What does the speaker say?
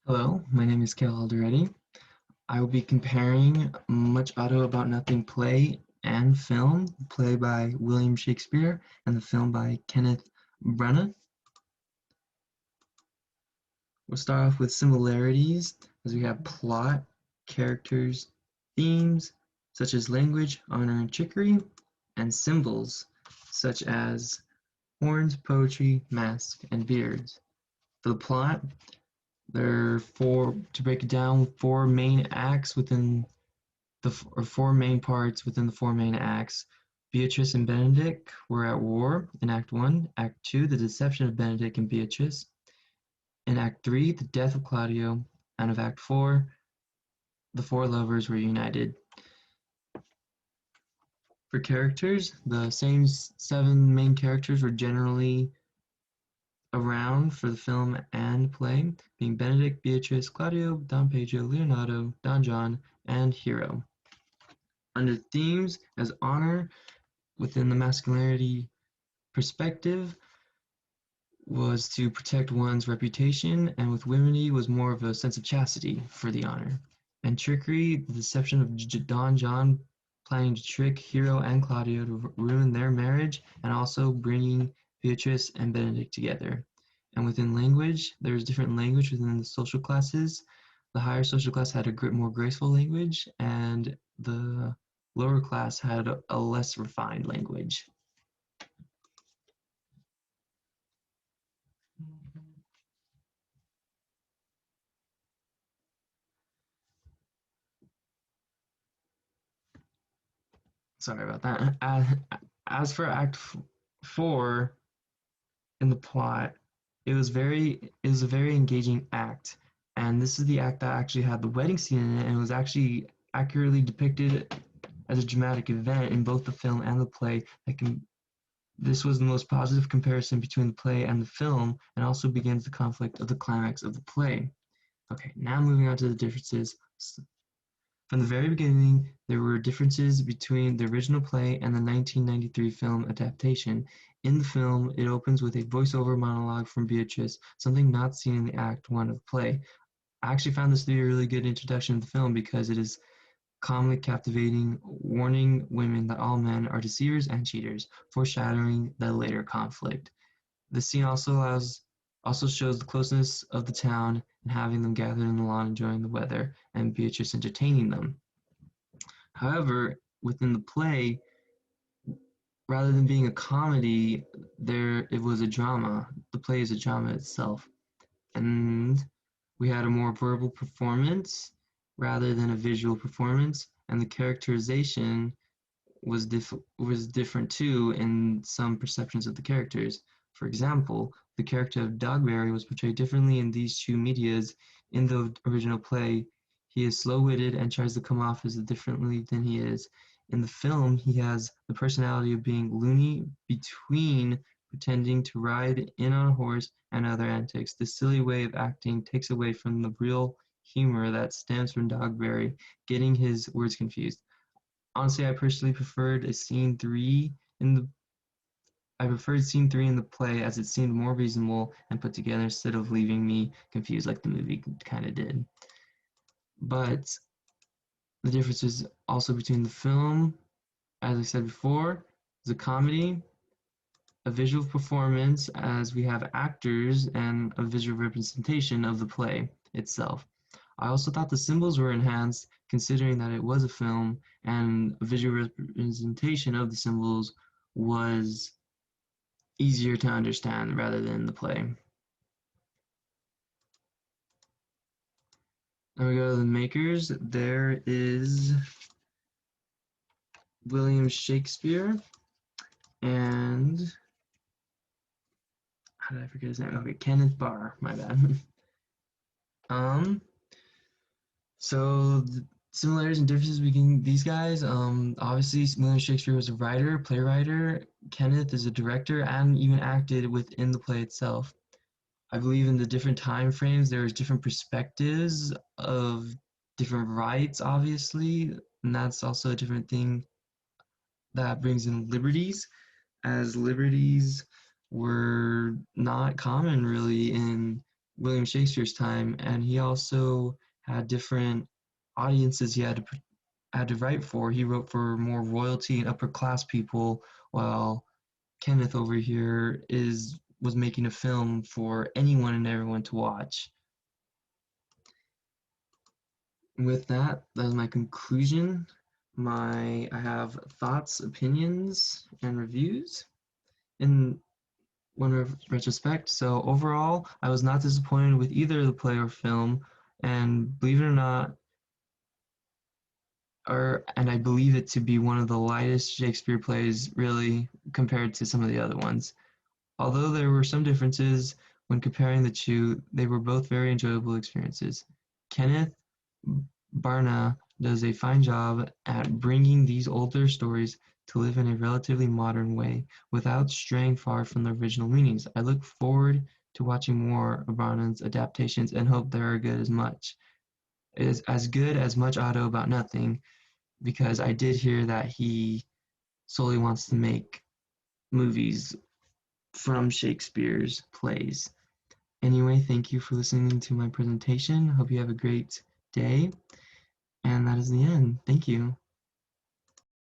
Hello, my name is Kale Alderetti. I will be comparing Much Ado About Nothing play and film, the play by William Shakespeare and the film by Kenneth Branagh. We'll start off with similarities as we have plot, characters, themes such as language, honor, and trickery, and symbols such as horns, poetry, masks, and beards. For the plot, there are to break it down, four main acts within or four main parts within the four main acts. Beatrice and Benedict were at war in Act 1. Act 2, the deception of Benedict and Beatrice. In Act 3, the death of Claudio. And of Act 4, the four lovers were united. For characters, the same seven main characters were generally around for the film and play, being Benedict, Beatrice, Claudio, Don Pedro, Leonardo, Don John, and Hero. Under themes as honor within the masculinity perspective was to protect one's reputation, and with womanity was more of a sense of chastity for the honor. And trickery, the deception of Don John planning to trick Hero and Claudio to ruin their marriage, and also bringing Beatrice and Benedict together. And within language, there's different language within the social classes. The higher social class had a more graceful language, and the lower class had a less refined language. Sorry about that. As for Act 4 in the plot, it was a very engaging act, and this is the act that actually had the wedding scene in it, and it was actually accurately depicted as a dramatic event in both the film and the play. This was the most positive comparison between the play and the film, and also begins the conflict of the climax of the play. Okay, now moving on to the differences. From the very beginning, there were differences between the original play and the 1993 film adaptation. In the film, it opens with a voiceover monologue from Beatrice, something not seen in the Act 1 of the play. I actually found this to be a really good introduction to the film because it is calmly captivating, warning women that all men are deceivers and cheaters, foreshadowing the later conflict. The scene also shows the closeness of the town and having them gathered in the lawn enjoying the weather and Beatrice entertaining them. However, within the play, rather than being a comedy, it was a drama. The play is a drama itself. And we had a more verbal performance rather than a visual performance, and the characterization was different too in some perceptions of the characters. For example, the character of Dogberry was portrayed differently in these two medias. In the original play, he is slow-witted and tries to come off as differently than he is. In the film, he has the personality of being loony between pretending to ride in on a horse and other antics. This silly way of acting takes away from the real humor that stems from Dogberry getting his words confused. Honestly, I personally preferred a scene three in the I preferred scene three in the play as it seemed more reasonable and put together instead of leaving me confused like the movie kind of did. But the difference is also between the film, as I said before, is a comedy, a visual performance as we have actors, and a visual representation of the play itself. I also thought the symbols were enhanced considering that it was a film and a visual representation of the symbols was easier to understand rather than the play. Now we go to the makers. There is William Shakespeare and how did I forget his name? Okay, Kenneth Barr, my bad. So the similarities and differences between these guys, obviously William Shakespeare was a writer, playwright. Kenneth is a director and even acted within the play itself. I believe in the different time frames, there's different perspectives of different rights, obviously, and that's also a different thing that brings in liberties, as liberties were not common really in William Shakespeare's time, and he also had different audiences he had to write for. He wrote for more royalty and upper class people, while Kenneth over here is was making a film for anyone and everyone to watch. With that, that is my conclusion. I have thoughts, opinions, and reviews in one retrospect. So overall, I was not disappointed with either the play or film, and believe it or not, and I believe it to be one of the lightest Shakespeare plays, really, compared to some of the other ones. Although there were some differences when comparing the two, they were both very enjoyable experiences. Kenneth Branagh does a fine job at bringing these older stories to live in a relatively modern way without straying far from the original meanings. I look forward to watching more of Branagh's adaptations and hope they are good as much. It is as good as Much Ado About Nothing, because I did hear that he solely wants to make movies from Shakespeare's plays. Anyway, thank you for listening to my presentation. Hope you have a great day. And that is the end. Thank you.